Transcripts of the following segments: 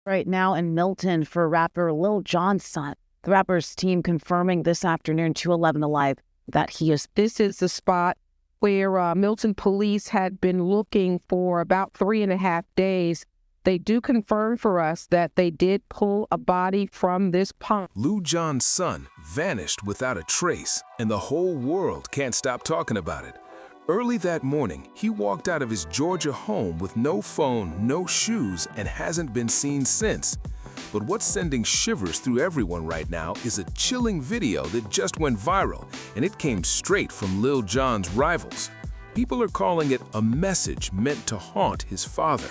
Right now in Milton for rapper Lil Jon's son. The rapper's team confirming this afternoon to 11 Alive that he is. This is the spot where Milton police had been looking for about 3.5 days. They do confirm for us that they did pull a body from this pond. Lil Jon's son vanished without a trace, and the whole world can't stop talking about it. Early that morning, he walked out of his Georgia home with no phone, no shoes, and hasn't been seen since. But what's sending shivers through everyone right now is a chilling video that just went viral, and it came straight from Lil Jon's rivals. People are calling it a message meant to haunt his father.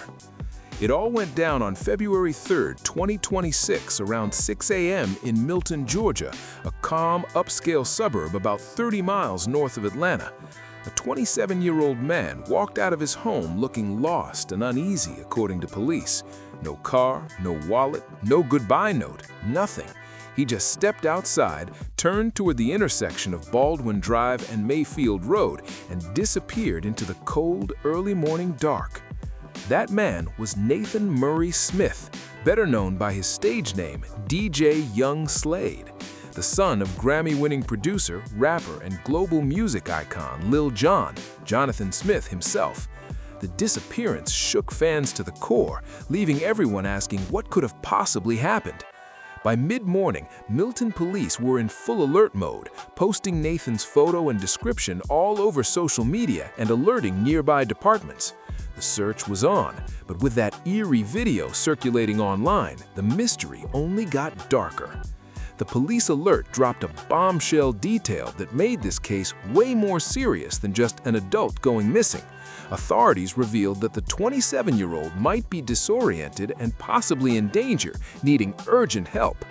It all went down on February 3rd, 2026, around 6 a.m. in Milton, Georgia, a calm, upscale suburb about 30 miles north of Atlanta. A 27-year-old man walked out of his home looking lost and uneasy, according to police. No car, no wallet, no goodbye note, nothing. He just stepped outside, turned toward the intersection of Baldwin Drive and Mayfield Road, and disappeared into the cold, early morning dark. That man was Nathan Murray Smith, better known by his stage name, DJ Young Slade. The son of Grammy-winning producer, rapper, and global music icon Lil Jon, Jonathan Smith himself. The disappearance shook fans to the core, leaving everyone asking what could have possibly happened. By mid-morning, Milton police were in full alert mode, posting Nathan's photo and description all over social media and alerting nearby departments. The search was on, but with that eerie video circulating online, the mystery only got darker. The police alert dropped a bombshell detail that made this case way more serious than just an adult going missing. Authorities revealed that the 27-year-old might be disoriented and possibly in danger, needing urgent help.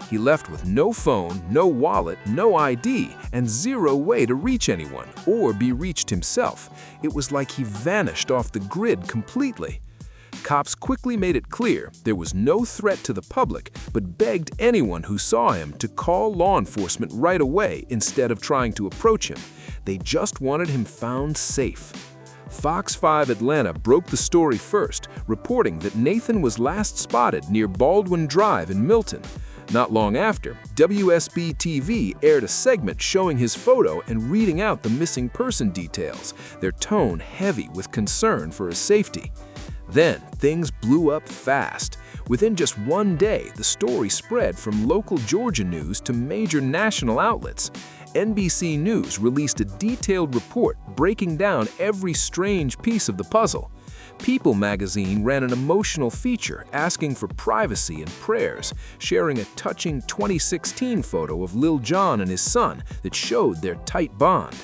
He left with no phone, no wallet, no ID, and zero way to reach anyone or be reached himself. It was like he vanished off the grid completely. Cops quickly made it clear there was no threat to the public, but begged anyone who saw him to call law enforcement right away instead of trying to approach him. They just wanted him found safe. Fox 5 Atlanta broke the story first, reporting that Nathan was last spotted near Baldwin Drive in Milton. Not long after, WSB-TV aired a segment showing his photo and reading out the missing person details, their tone heavy with concern for his safety. Then, things blew up fast. Within just one day, the story spread from local Georgia news to major national outlets. NBC News released a detailed report breaking down every strange piece of the puzzle. People magazine ran an emotional feature asking for privacy and prayers, sharing a touching 2016 photo of Lil Jon and his son that showed their tight bond.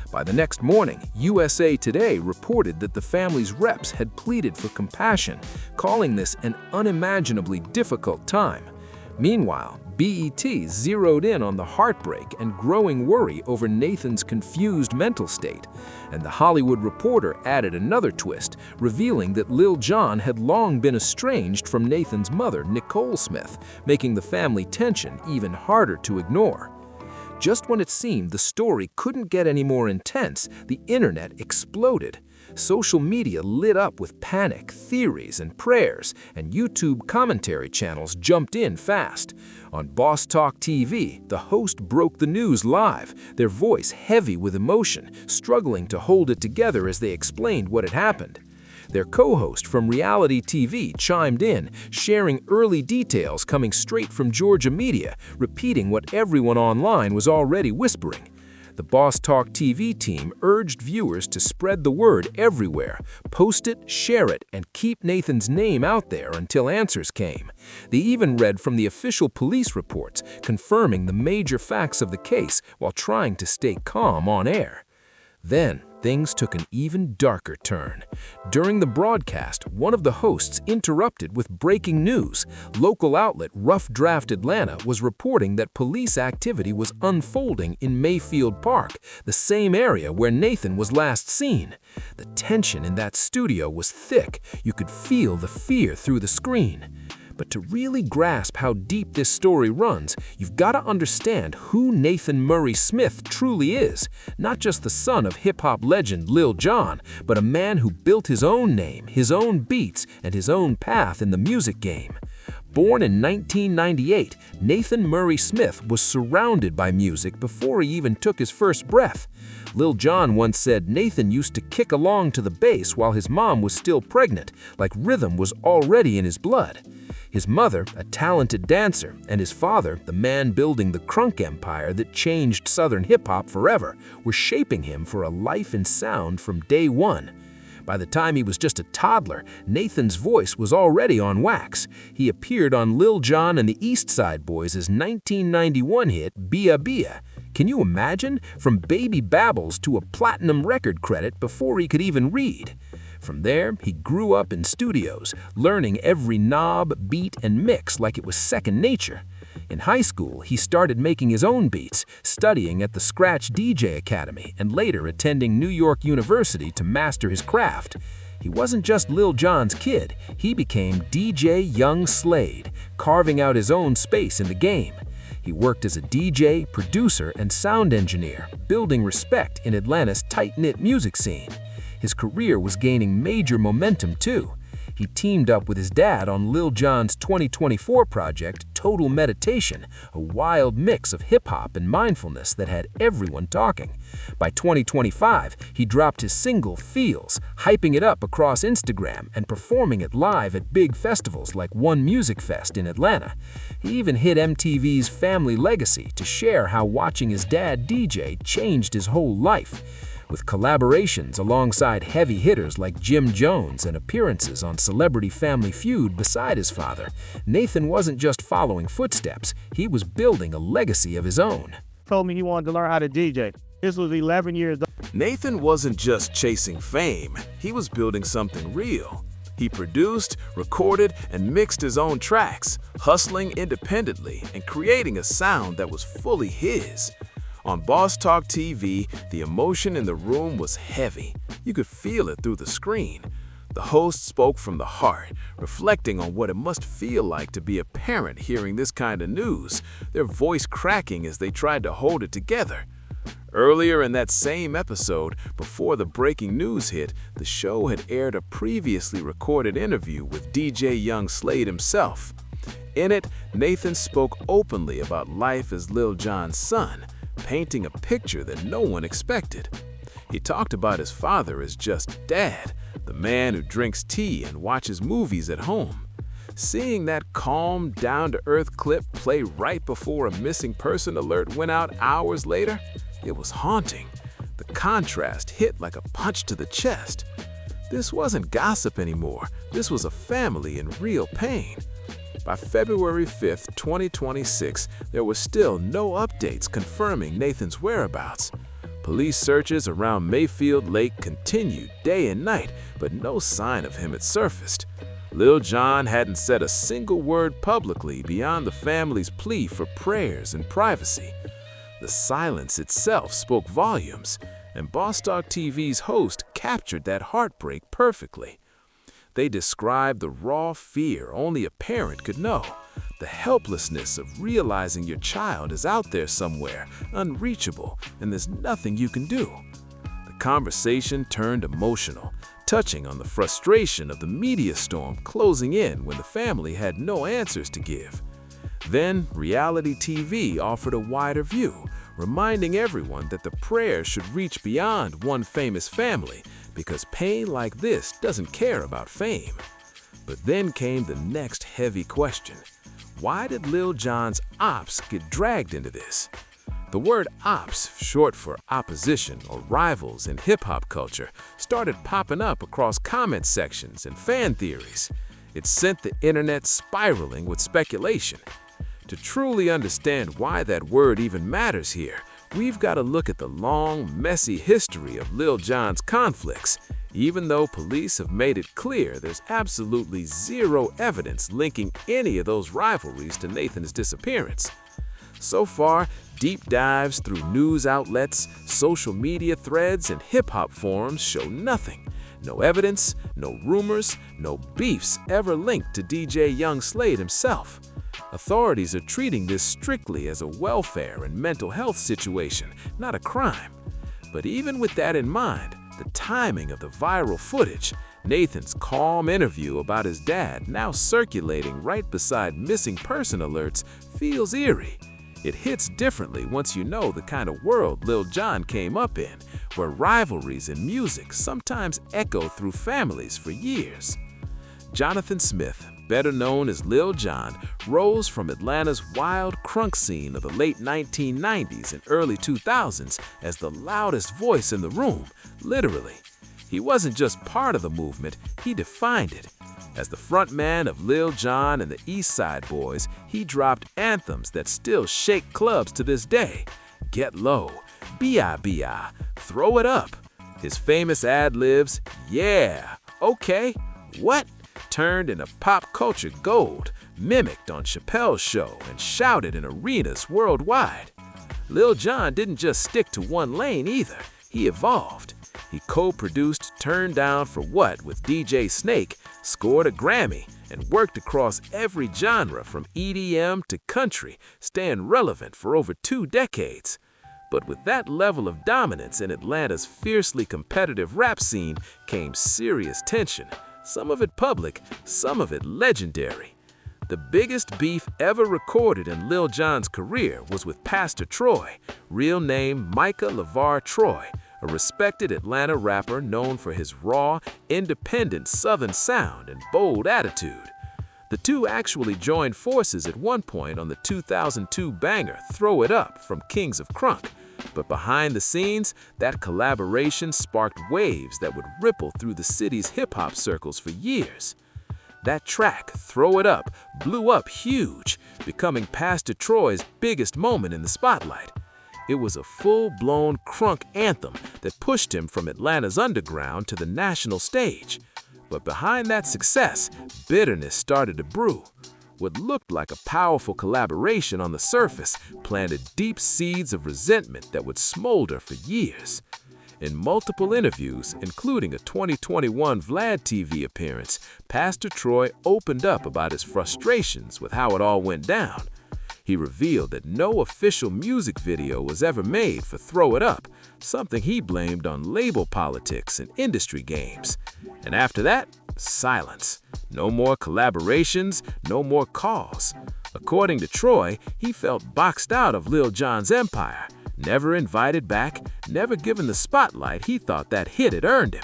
By the next morning, USA Today reported that the family's reps had pleaded for compassion, calling this an unimaginably difficult time. Meanwhile, BET zeroed in on the heartbreak and growing worry over Nathan's confused mental state. And The Hollywood Reporter added another twist, revealing that Lil Jon had long been estranged from Nathan's mother, Nicole Smith, making the family tension even harder to ignore. Just when it seemed the story couldn't get any more intense, the internet exploded. Social media lit up with panic, theories, and prayers, and YouTube commentary channels jumped in fast. On Boss Talk TV, the host broke the news live, their voice heavy with emotion, struggling to hold it together as they explained what had happened. Their co-host from reality TV chimed in, sharing early details coming straight from Georgia media, repeating what everyone online was already whispering. The Boss Talk TV team urged viewers to spread the word everywhere, post it, share it, and keep Nathan's name out there until answers came. They even read from the official police reports, confirming the major facts of the case while trying to stay calm on air. Then, things took an even darker turn. During the broadcast, one of the hosts interrupted with breaking news. Local outlet Rough Draft Atlanta was reporting that police activity was unfolding in Mayfield Park, the same area where Nathan was last seen. The tension in that studio was thick. You could feel the fear through the screen. But to really grasp how deep this story runs, you've got to understand who Nathan Murray Smith truly is. Not just the son of hip-hop legend Lil Jon, but a man who built his own name, his own beats, and his own path in the music game. Born in 1998, Nathan Murray Smith was surrounded by music before he even took his first breath. Lil Jon once said Nathan used to kick along to the bass while his mom was still pregnant, like rhythm was already in his blood. His mother, a talented dancer, and his father, the man building the crunk empire that changed Southern hip-hop forever, were shaping him for a life in sound from day one. By the time he was just a toddler, Nathan's voice was already on wax. He appeared on Lil Jon and the East Side Boys' 1991 hit, Bia Bia. Can you imagine? From baby babbles to a platinum record credit before he could even read. From there, he grew up in studios, learning every knob, beat, and mix like it was second nature. In high school, he started making his own beats, studying at the Scratch DJ Academy, and later attending New York University to master his craft. He wasn't just Lil Jon's kid, he became DJ Young Slade, carving out his own space in the game. He worked as a DJ, producer, and sound engineer, building respect in Atlanta's tight-knit music scene. His career was gaining major momentum too. He teamed up with his dad on Lil Jon's 2024 project, Total Meditation, a wild mix of hip-hop and mindfulness that had everyone talking. By 2025, he dropped his single, Feels, hyping it up across Instagram and performing it live at big festivals like One Music Fest in Atlanta. He even hit MTV's Family Legacy to share how watching his dad DJ changed his whole life. With collaborations alongside heavy hitters like Jim Jones and appearances on Celebrity Family Feud beside his father, Nathan wasn't just following footsteps, he was building a legacy of his own. Told me he wanted to learn how to DJ. This was 11 years old. Nathan wasn't just chasing fame, he was building something real. He produced, recorded, and mixed his own tracks, hustling independently and creating a sound that was fully his. On Boss Talk TV, the emotion in the room was heavy. You could feel it through the screen. The host spoke from the heart, reflecting on what it must feel like to be a parent hearing this kind of news, their voice cracking as they tried to hold it together. Earlier in that same episode, before the breaking news hit, the show had aired a previously recorded interview with DJ Young Slade himself. In it, Nathan spoke openly about life as Lil Jon's son, painting a picture that no one expected. He talked about his father as just dad, the man who drinks tea and watches movies at home. Seeing that calm, down-to-earth clip play right before a missing person alert went out hours later, it was haunting. The contrast hit like a punch to the chest. This wasn't gossip anymore. This was a family in real pain. By February 5th, 2026, there were still no updates confirming Nathan's whereabouts. Police searches around Mayfield Lake continued day and night, but no sign of him had surfaced. Lil Jon hadn't said a single word publicly beyond the family's plea for prayers and privacy. The silence itself spoke volumes, and Boss Talk TV's host captured that heartbreak perfectly. They described the raw fear only a parent could know, the helplessness of realizing your child is out there somewhere, unreachable, and there's nothing you can do. The conversation turned emotional, touching on the frustration of the media storm closing in when the family had no answers to give. Then, reality TV offered a wider view, reminding everyone that the prayers should reach beyond one famous family, because pain like this doesn't care about fame. But then came the next heavy question. Why did Lil Jon's ops get dragged into this? The word ops, short for opposition or rivals in hip-hop culture, started popping up across comment sections and fan theories. It sent the internet spiraling with speculation. To truly understand why that word even matters here, we've got to look at the long, messy history of Lil Jon's conflicts, even though police have made it clear there's absolutely zero evidence linking any of those rivalries to Nathan's disappearance. So far, deep dives through news outlets, social media threads, and hip-hop forums show nothing. No evidence, no rumors, no beefs ever linked to DJ Young Slade himself. Authorities are treating this strictly as a welfare and mental health situation, not a crime. But even with that in mind, the timing of the viral footage, Nathan's calm interview about his dad, now circulating right beside missing person alerts, feels eerie. It hits differently once you know the kind of world Lil Jon came up in, where rivalries in music sometimes echo through families for years. Jonathan Smith, better known as Lil Jon, rose from Atlanta's wild crunk scene of the late 1990s and early 2000s as the loudest voice in the room, literally. He wasn't just part of the movement, he defined it. As the frontman of Lil Jon and the East Side Boys, he dropped anthems that still shake clubs to this day. Get Low, B.I.B.I., Throw It Up. His famous ad-libs, Yeah, Okay, What? Turned into pop culture gold, mimicked on Chappelle's show and shouted in arenas worldwide. Lil Jon didn't just stick to one lane either, he evolved. He co-produced Turn Down for What with DJ Snake, scored a Grammy, and worked across every genre from EDM to country, staying relevant for over 2 decades. But with that level of dominance in Atlanta's fiercely competitive rap scene came serious tension, some of it public, some of it legendary. The biggest beef ever recorded in Lil Jon's career was with Pastor Troy, real name Micah LeVar Troy, a respected Atlanta rapper known for his raw, independent Southern sound and bold attitude. The two actually joined forces at one point on the 2002 banger Throw It Up from Kings of Crunk, but behind the scenes, that collaboration sparked waves that would ripple through the city's hip-hop circles for years. That track, Throw It Up, blew up huge, becoming Pastor Troy's biggest moment in the spotlight. It was a full-blown crunk anthem that pushed him from Atlanta's underground to the national stage. But behind that success, bitterness started to brew. What looked like a powerful collaboration on the surface planted deep seeds of resentment that would smolder for years. In multiple interviews, including a 2021 Vlad TV appearance, Pastor Troy opened up about his frustrations with how it all went down. He revealed that no official music video was ever made for Throw It Up, something he blamed on label politics and industry games. And after that, silence. No more collaborations, no more calls. According to Troy, he felt boxed out of Lil Jon's empire, never invited back, never given the spotlight he thought that hit had earned him.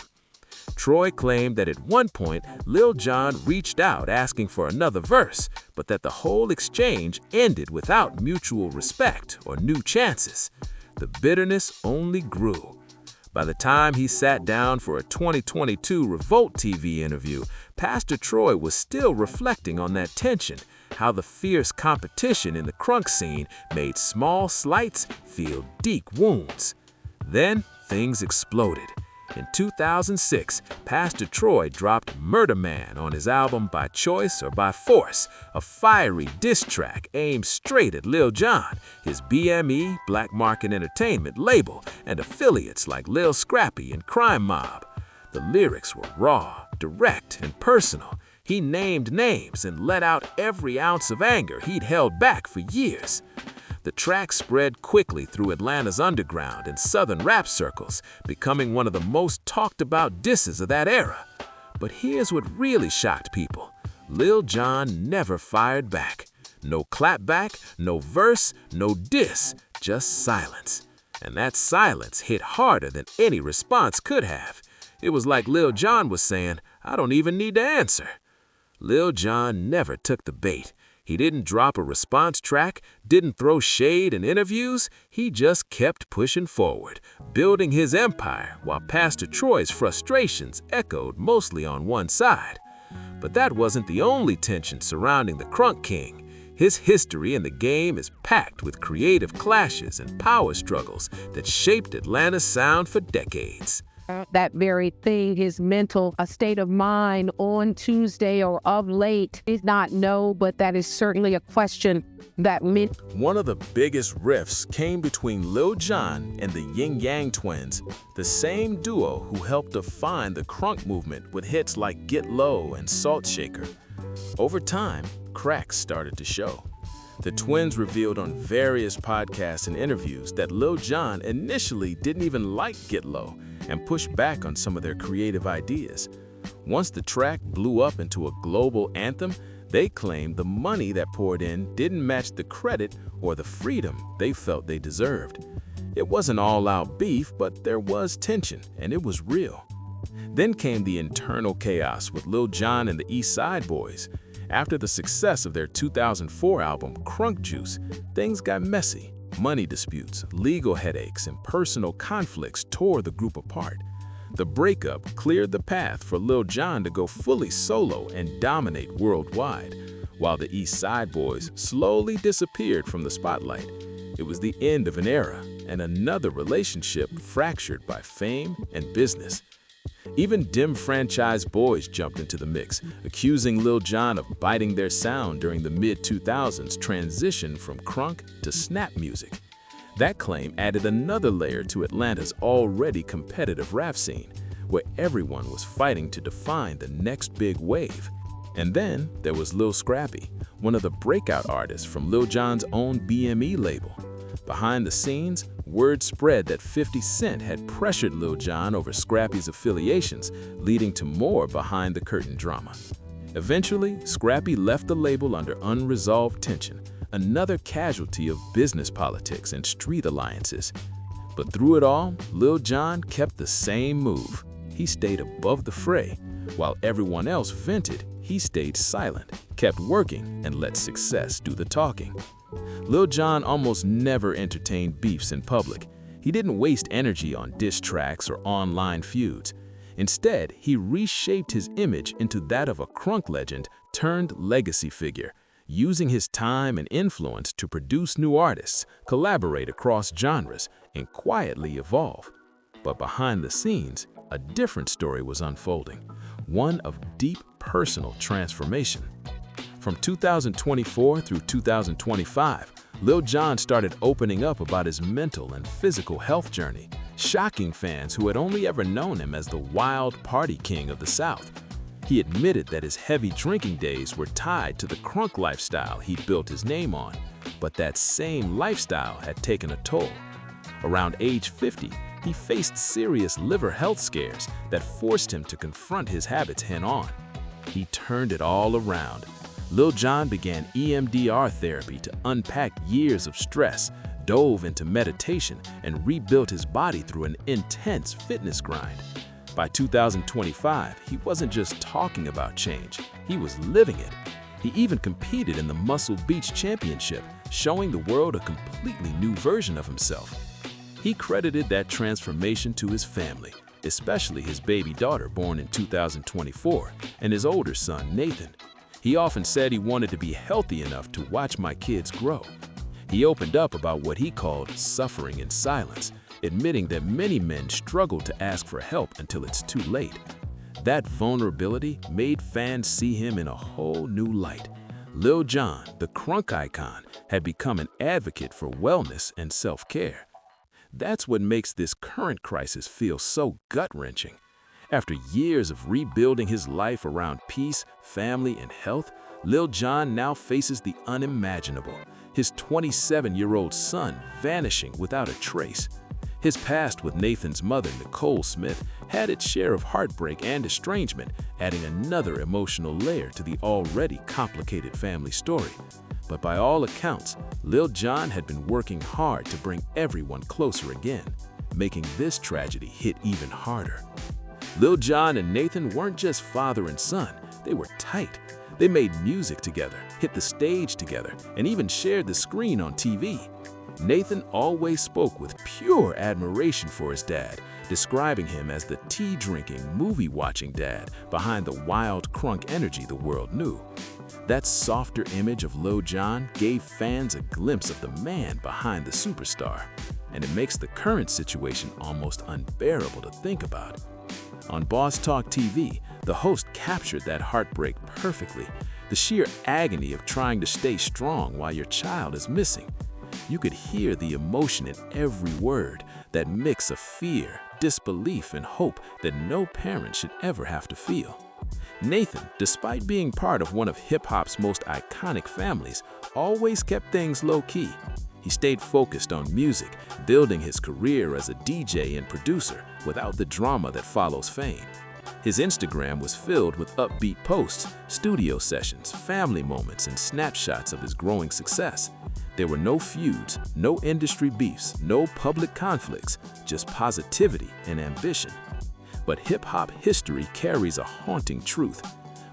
Troy claimed that at one point, Lil Jon reached out asking for another verse, but that the whole exchange ended without mutual respect or new chances. The bitterness only grew. By the time he sat down for a 2022 Revolt TV interview, Pastor Troy was still reflecting on that tension, how the fierce competition in the crunk scene made small slights feel deep wounds. Then things exploded. In 2006, Pastor Troy dropped Murder Man on his album By Choice or By Force, a fiery diss track aimed straight at Lil Jon, his BME, Black Market Entertainment label, and affiliates like Lil Scrappy and Crime Mob. The lyrics were raw, direct, and personal. He named names and let out every ounce of anger he'd held back for years. The track spread quickly through Atlanta's underground and southern rap circles, becoming one of the most talked about disses of that era. But here's what really shocked people. Lil Jon never fired back. No clapback, no verse, no diss, just silence. And that silence hit harder than any response could have. It was like Lil Jon was saying, I don't even need to answer. Lil Jon never took the bait. He didn't drop a response track, didn't throw shade in interviews. He just kept pushing forward, building his empire while Pastor Troy's frustrations echoed mostly on one side. But that wasn't the only tension surrounding the Crunk King. His history in the game is packed with creative clashes and power struggles that shaped Atlanta's sound for decades. That very thing, his mental state of mind on Tuesday or of late, did not know, but that is certainly a question that One of the biggest rifts came between Lil Jon and the Yin Yang Twins, the same duo who helped define the crunk movement with hits like Get Low and Salt Shaker. Over time, cracks started to show. The twins revealed on various podcasts and interviews that Lil Jon initially didn't even like Get Low and pushed back on some of their creative ideas. Once the track blew up into a global anthem, they claimed the money that poured in didn't match the credit or the freedom they felt they deserved. It wasn't all-out beef, but there was tension, and it was real. Then came the internal chaos with Lil Jon and the East Side Boys. After the success of their 2004 album, Crunk Juice, things got messy. Money disputes, legal headaches, and personal conflicts tore the group apart. The breakup cleared the path for Lil Jon to go fully solo and dominate worldwide, while the East Side Boys slowly disappeared from the spotlight. It was the end of an era and another relationship fractured by fame and business. Even dim franchise boys jumped into the mix, accusing Lil Jon of biting their sound during the mid-2000s transition from crunk to snap music. That claim added another layer to Atlanta's already competitive rap scene, where everyone was fighting to define the next big wave. And then there was Lil Scrappy, one of the breakout artists from Lil Jon's own BME label. Behind the scenes, word spread that 50 Cent had pressured Lil Jon over Scrappy's affiliations, leading to more behind-the-curtain drama. Eventually, Scrappy left the label under unresolved tension, another casualty of business politics and street alliances. But through it all, Lil Jon kept the same move. He stayed above the fray. While everyone else vented, he stayed silent, kept working, and let success do the talking. Lil Jon almost never entertained beefs in public. He didn't waste energy on diss tracks or online feuds. Instead, he reshaped his image into that of a crunk legend turned legacy figure, using his time and influence to produce new artists, collaborate across genres, and quietly evolve. But behind the scenes, a different story was unfolding, one of deep personal transformation. From 2024 through 2025, Lil Jon started opening up about his mental and physical health journey, shocking fans who had only ever known him as the wild party king of the South. He admitted that his heavy drinking days were tied to the crunk lifestyle he'd built his name on, but that same lifestyle had taken a toll. Around age 50, he faced serious liver health scares that forced him to confront his habits head-on. He turned it all around. Lil Jon began EMDR therapy to unpack years of stress, dove into meditation, and rebuilt his body through an intense fitness grind. By 2025, he wasn't just talking about change, he was living it. He even competed in the Muscle Beach Championship, showing the world a completely new version of himself. He credited that transformation to his family, especially his baby daughter born in 2024, and his older son, Nathan. He often said he wanted to be healthy enough to watch my kids grow. He opened up about what he called suffering in silence, admitting that many men struggle to ask for help until it's too late. That vulnerability made fans see him in a whole new light. Lil Jon, the crunk icon, had become an advocate for wellness and self-care. That's what makes this current crisis feel so gut-wrenching. After years of rebuilding his life around peace, family, and health, Lil Jon now faces the unimaginable, his 27-year-old son vanishing without a trace. His past with Nathan's mother, Nicole Smith, had its share of heartbreak and estrangement, adding another emotional layer to the already complicated family story. But by all accounts, Lil Jon had been working hard to bring everyone closer again, making this tragedy hit even harder. Lil Jon and Nathan weren't just father and son, they were tight. They made music together, hit the stage together, and even shared the screen on TV. Nathan always spoke with pure admiration for his dad, describing him as the tea-drinking, movie-watching dad behind the wild crunk energy the world knew. That softer image of Lil Jon gave fans a glimpse of the man behind the superstar, and it makes the current situation almost unbearable to think about. On Boss Talk TV, the host captured that heartbreak perfectly, the sheer agony of trying to stay strong while your child is missing. You could hear the emotion in every word, that mix of fear, disbelief, and hope that no parent should ever have to feel. Nathan, despite being part of one of hip-hop's most iconic families, always kept things low-key. He stayed focused on music, building his career as a DJ and producer without the drama that follows fame. His Instagram was filled with upbeat posts, studio sessions, family moments, and snapshots of his growing success. There were no feuds, no industry beefs, no public conflicts, just positivity and ambition. But hip-hop history carries a haunting truth.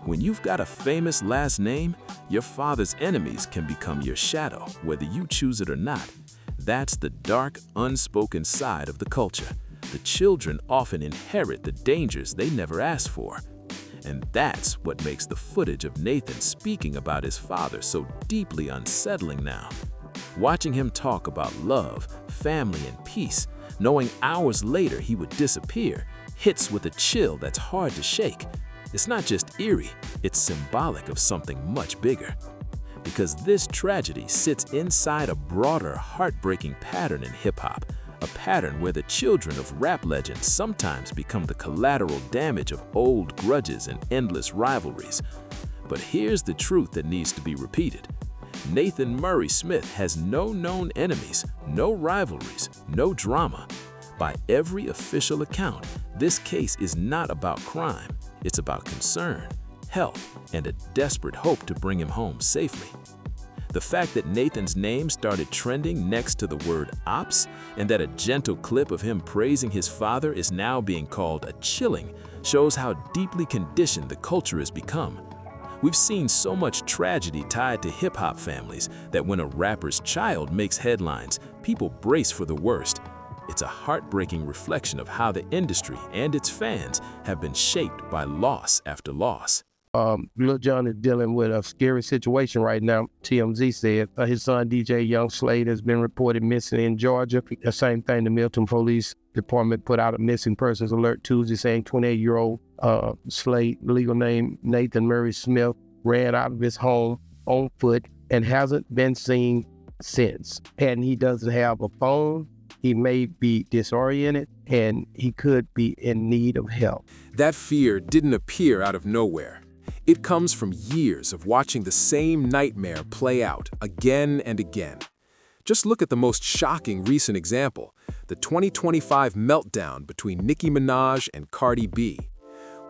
When you've got a famous last name, your father's enemies can become your shadow, whether you choose it or not. That's the dark, unspoken side of the culture. The children often inherit the dangers they never asked for. And that's what makes the footage of Nathan speaking about his father so deeply unsettling now. Watching him talk about love, family, and peace, knowing hours later he would disappear, hits with a chill that's hard to shake. It's not just eerie, it's symbolic of something much bigger. Because this tragedy sits inside a broader, heartbreaking pattern in hip-hop, a pattern where the children of rap legends sometimes become the collateral damage of old grudges and endless rivalries. But here's the truth that needs to be repeated. Nathan Murray Smith has no known enemies, no rivalries, no drama. By every official account, this case is not about crime. It's about concern, health, and a desperate hope to bring him home safely. The fact that Nathan's name started trending next to the word ops, and that a gentle clip of him praising his father is now being called a chilling, shows how deeply conditioned the culture has become. We've seen so much tragedy tied to hip-hop families that when a rapper's child makes headlines, people brace for the worst. It's a heartbreaking reflection of how the industry and its fans have been shaped by loss after loss. Lil Jon is dealing with a scary situation right now, TMZ said. His son, DJ Young Slade, has been reported missing in Georgia. The same thing, the Milton Police Department put out a missing persons alert Tuesday saying 28-year-old Slade, legal name Nathan Murray Smith, ran out of his home on foot and hasn't been seen since. And he doesn't have a phone. He may be disoriented, and he could be in need of help. That fear didn't appear out of nowhere. It comes from years of watching the same nightmare play out again and again. Just look at the most shocking recent example, the 2025 meltdown between Nicki Minaj and Cardi B.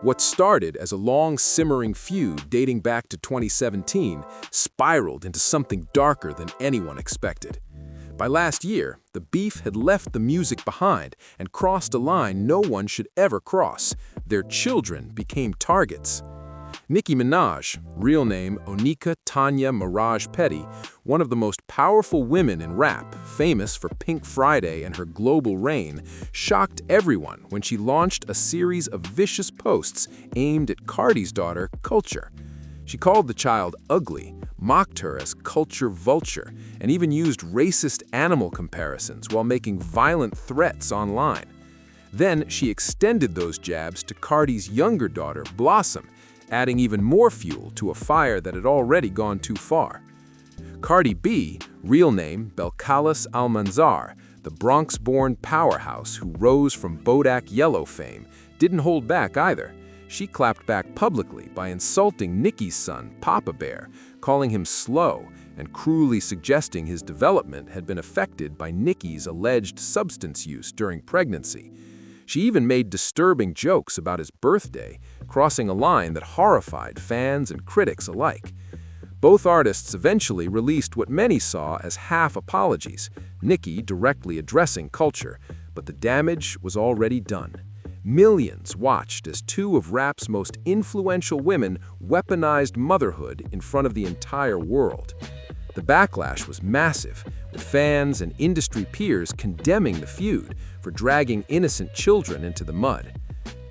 What started as a long simmering feud dating back to 2017 spiraled into something darker than anyone expected. By last year, the beef had left the music behind and crossed a line no one should ever cross. Their children became targets. Nicki Minaj, real name Onika Tanya Mirage Petty, one of the most powerful women in rap, famous for Pink Friday and her global reign, shocked everyone when she launched a series of vicious posts aimed at Cardi's daughter, Culture. She called the child ugly, mocked her as culture vulture, and even used racist animal comparisons while making violent threats online. Then she extended those jabs to Cardi's younger daughter, Blossom, adding even more fuel to a fire that had already gone too far. Cardi B, real name Belcalis Almanzar, the Bronx-born powerhouse who rose from Bodak Yellow fame, didn't hold back either. She clapped back publicly by insulting Nicki's son, Papa Bear, calling him slow and cruelly suggesting his development had been affected by Nicki's alleged substance use during pregnancy. She even made disturbing jokes about his birthday, crossing a line that horrified fans and critics alike. Both artists eventually released what many saw as half apologies, Nicki directly addressing Culture, but the damage was already done. Millions watched as two of rap's most influential women weaponized motherhood in front of the entire world. The backlash was massive, with fans and industry peers condemning the feud for dragging innocent children into the mud.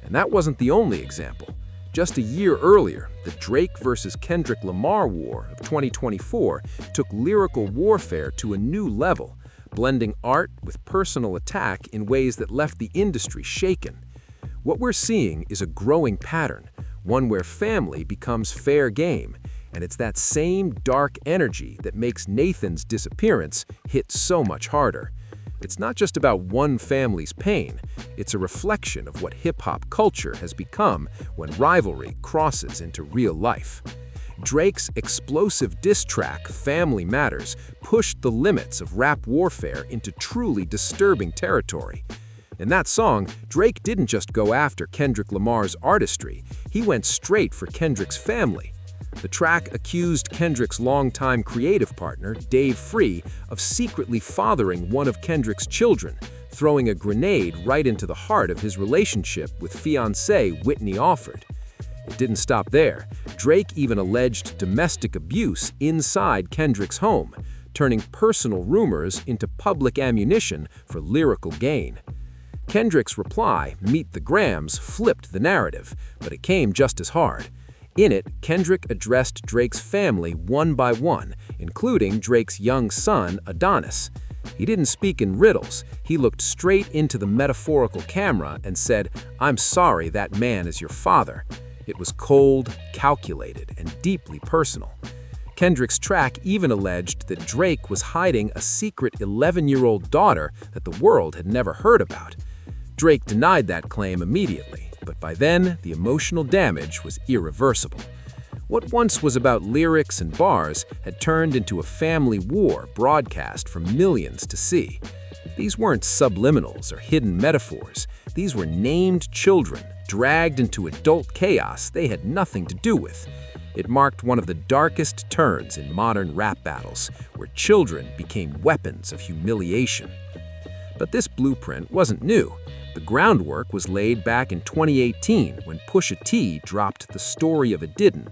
And that wasn't the only example. Just a year earlier, the Drake versus Kendrick Lamar war of 2024 took lyrical warfare to a new level, blending art with personal attack in ways that left the industry shaken. What we're seeing is a growing pattern, one where family becomes fair game, and it's that same dark energy that makes Nathan's disappearance hit so much harder. It's not just about one family's pain, it's a reflection of what hip-hop culture has become when rivalry crosses into real life. Drake's explosive diss track, Family Matters, pushed the limits of rap warfare into truly disturbing territory. In that song, Drake didn't just go after Kendrick Lamar's artistry, he went straight for Kendrick's family. The track accused Kendrick's longtime creative partner, Dave Free, of secretly fathering one of Kendrick's children, throwing a grenade right into the heart of his relationship with fiancée Whitney Alford. It didn't stop there. Drake even alleged domestic abuse inside Kendrick's home, turning personal rumors into public ammunition for lyrical gain. Kendrick's reply, "Meet the Grams," flipped the narrative, but it came just as hard. In it, Kendrick addressed Drake's family one by one, including Drake's young son, Adonis. He didn't speak in riddles. He looked straight into the metaphorical camera and said, "I'm sorry that man is your father." It was cold, calculated, and deeply personal. Kendrick's track even alleged that Drake was hiding a secret 11-year-old daughter that the world had never heard about. Drake denied that claim immediately, but by then, the emotional damage was irreversible. What once was about lyrics and bars had turned into a family war broadcast for millions to see. These weren't subliminals or hidden metaphors. These were named children, dragged into adult chaos they had nothing to do with. It marked one of the darkest turns in modern rap battles, where children became weapons of humiliation. But this blueprint wasn't new. The groundwork was laid back in 2018 when Pusha T dropped The Story of a Didn't.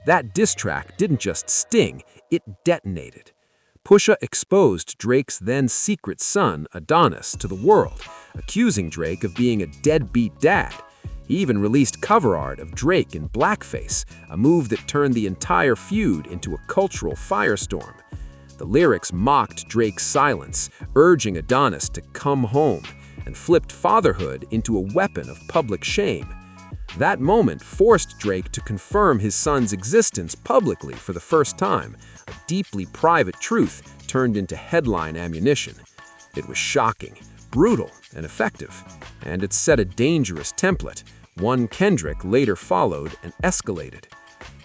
That diss track didn't just sting, it detonated. Pusha exposed Drake's then secret son, Adonis, to the world, accusing Drake of being a deadbeat dad. He even released cover art of Drake in blackface, a move that turned the entire feud into a cultural firestorm. The lyrics mocked Drake's silence, urging Adonis to come home, and flipped fatherhood into a weapon of public shame. That moment forced Drake to confirm his son's existence publicly for the first time, a deeply private truth turned into headline ammunition. It was shocking, brutal, and effective, and it set a dangerous template, one Kendrick later followed and escalated.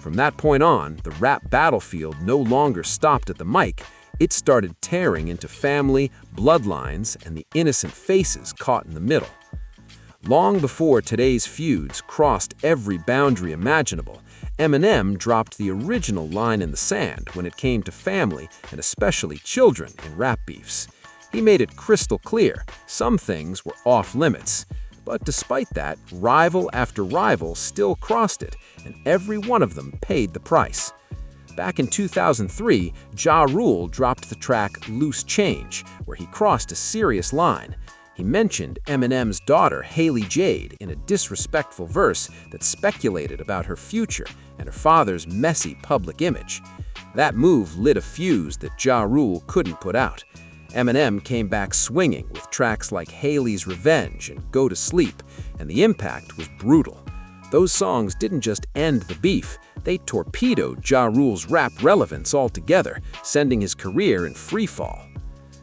From that point on, the rap battlefield no longer stopped at the mic. It started tearing into family, bloodlines, and the innocent faces caught in the middle. Long before today's feuds crossed every boundary imaginable, Eminem dropped the original line in the sand when it came to family and especially children in rap beefs. He made it crystal clear some things were off limits. But despite that, rival after rival still crossed it, and every one of them paid the price. Back in 2003, Ja Rule dropped the track Loose Change, where he crossed a serious line. He mentioned Eminem's daughter, Haley Jade, in a disrespectful verse that speculated about her future and her father's messy public image. That move lit a fuse that Ja Rule couldn't put out. Eminem came back swinging with tracks like Haley's Revenge and Go to Sleep, and the impact was brutal. Those songs didn't just end the beef, they torpedoed Ja Rule's rap relevance altogether, sending his career in freefall.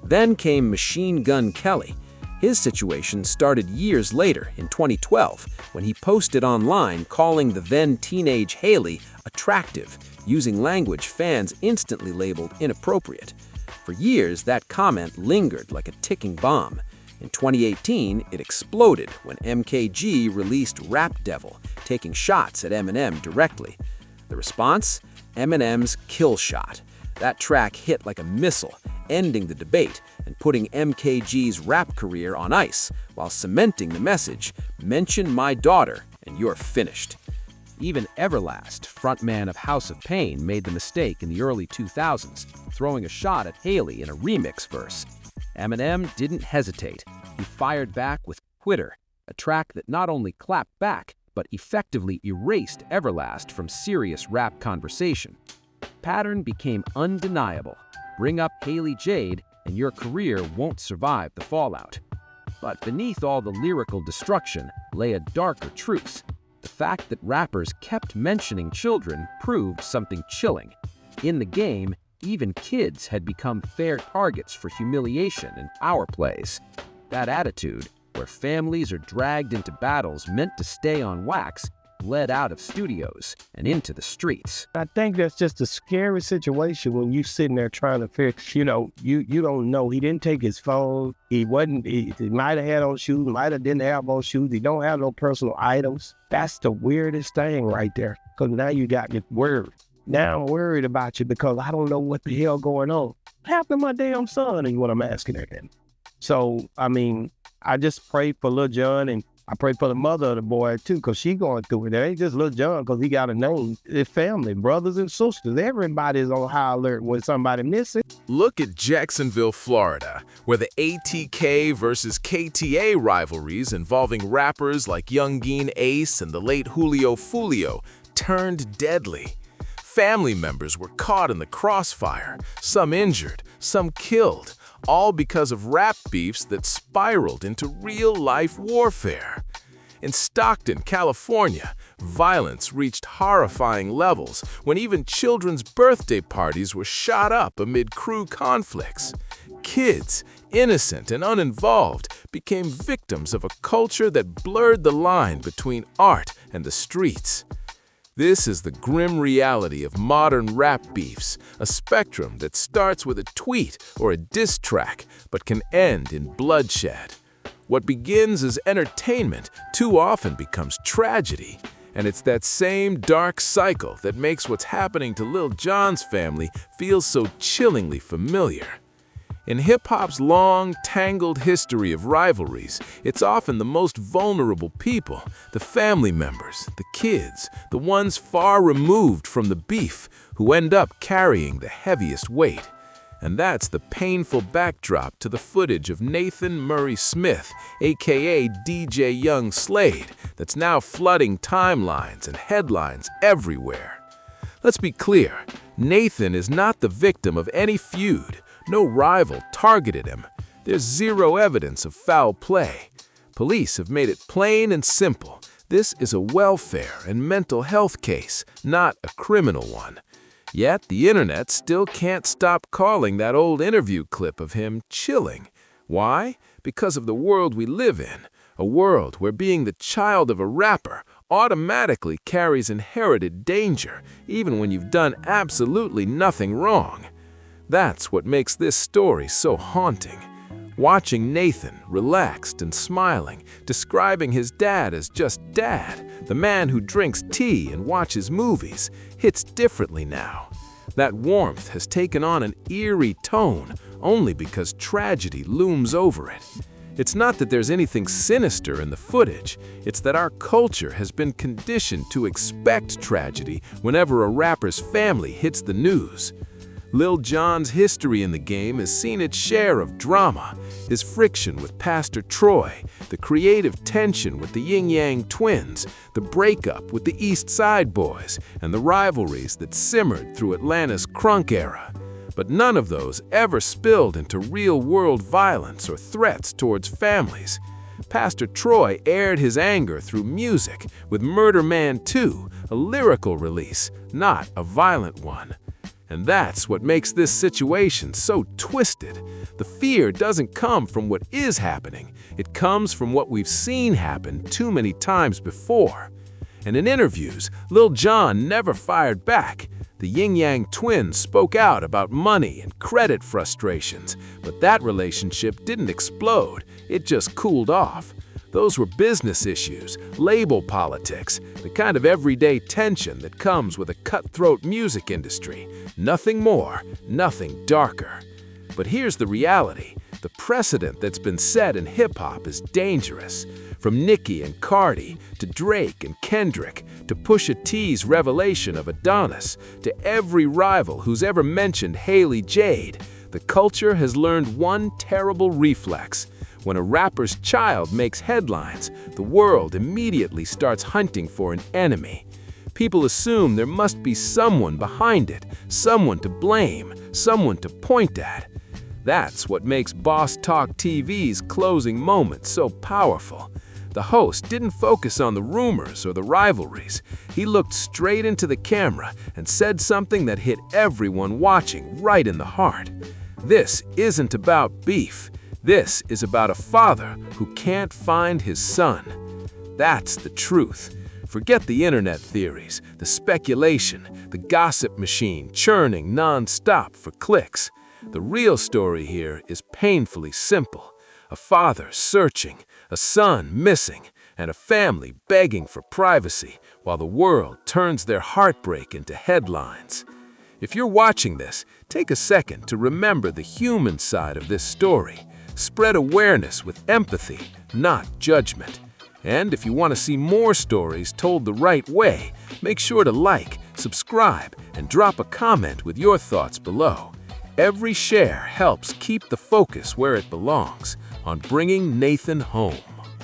Then came Machine Gun Kelly. His situation started years later, in 2012, when he posted online calling the then teenage Haley attractive, using language fans instantly labeled inappropriate. For years, that comment lingered like a ticking bomb. In 2018, it exploded when MKG released Rap Devil, taking shots at Eminem directly. The response? Eminem's Kill Shot. That track hit like a missile, ending the debate and putting MKG's rap career on ice, while cementing the message, mention my daughter and you're finished. Even Everlast, frontman of House of Pain, made the mistake in the early 2000s, throwing a shot at Haley in a remix verse. Eminem didn't hesitate. He fired back with Quitter, a track that not only clapped back, but effectively erased Everlast from serious rap conversation. Pattern became undeniable. Bring up Haley Jade, and your career won't survive the fallout. But beneath all the lyrical destruction lay a darker truth. The fact that rappers kept mentioning children proved something chilling. In the game, even kids had become fair targets for humiliation and power plays. That attitude, where families are dragged into battles meant to stay on wax, bled out of studios and into the streets. I think that's just a scary situation when you sitting there trying to fix, you don't know. He didn't take his phone. He might have had on shoes, might have didn't have on shoes. He don't have no personal items. That's the weirdest thing right there. Because now you got me worried. Now I'm worried about you because I don't know what the hell going on. What happened to my damn son is what I'm asking again. So, I mean, I just pray for Lil Jon, and I pray for the mother of the boy, too, because she going through it. It ain't just Lil Jon because he got a name. His family, brothers and sisters, everybody's on high alert when somebody missing. Look at Jacksonville, Florida, where the ATK versus KTA rivalries involving rappers like Young Geen Ace and the late Julio Fulio turned deadly. Family members were caught in the crossfire, some injured, some killed, all because of rap beefs that spiraled into real-life warfare. In Stockton, California, violence reached horrifying levels when even children's birthday parties were shot up amid crew conflicts. Kids, innocent and uninvolved, became victims of a culture that blurred the line between art and the streets. This is the grim reality of modern rap beefs, a spectrum that starts with a tweet or a diss track, but can end in bloodshed. What begins as entertainment too often becomes tragedy, and it's that same dark cycle that makes what's happening to Lil Jon's family feel so chillingly familiar. In hip-hop's long, tangled history of rivalries, it's often the most vulnerable people, the family members, the kids, the ones far removed from the beef, who end up carrying the heaviest weight. And that's the painful backdrop to the footage of Nathan Murray Smith, aka DJ Young Slade, that's now flooding timelines and headlines everywhere. Let's be clear, Nathan is not the victim of any feud. No rival targeted him. There's zero evidence of foul play. Police have made it plain and simple. This is a welfare and mental health case, not a criminal one. Yet the internet still can't stop calling that old interview clip of him chilling. Why? Because of the world we live in. A world where being the child of a rapper automatically carries inherited danger, even when you've done absolutely nothing wrong. That's what makes this story so haunting. Watching Nathan, relaxed and smiling, describing his dad as just dad, the man who drinks tea and watches movies, hits differently now. That warmth has taken on an eerie tone only because tragedy looms over it. It's not that there's anything sinister in the footage, it's that our culture has been conditioned to expect tragedy whenever a rapper's family hits the news. Lil Jon's history in the game has seen its share of drama, his friction with Pastor Troy, the creative tension with the Yin Yang Twins, the breakup with the East Side Boys, and the rivalries that simmered through Atlanta's crunk era. But none of those ever spilled into real-world violence or threats towards families. Pastor Troy aired his anger through music with Murder Man 2, a lyrical release, not a violent one. And that's what makes this situation so twisted. The fear doesn't come from what is happening. It comes from what we've seen happen too many times before. And in interviews, Lil Jon never fired back. The Yin Yang Twins spoke out about money and credit frustrations, but that relationship didn't explode. It just cooled off. Those were business issues, label politics, the kind of everyday tension that comes with a cutthroat music industry. Nothing more, nothing darker. But here's the reality. The precedent that's been set in hip-hop is dangerous. From Nicki and Cardi, to Drake and Kendrick, to Pusha T's revelation of Adonis, to every rival who's ever mentioned Haley Jade, the culture has learned one terrible reflex. When a rapper's child makes headlines, the world immediately starts hunting for an enemy. People assume there must be someone behind it, someone to blame, someone to point at. That's what makes Boss Talk TV's closing moments so powerful. The host didn't focus on the rumors or the rivalries. He looked straight into the camera and said something that hit everyone watching right in the heart. This isn't about beef. This is about a father who can't find his son. That's the truth. Forget the internet theories, the speculation, the gossip machine churning non-stop for clicks. The real story here is painfully simple. A father searching, a son missing, and a family begging for privacy while the world turns their heartbreak into headlines. If you're watching this, take a second to remember the human side of this story. Spread awareness with empathy, not judgment. And if you want to see more stories told the right way, make sure to like, subscribe, and drop a comment with your thoughts below. Every share helps keep the focus where it belongs, on bringing Nathan home.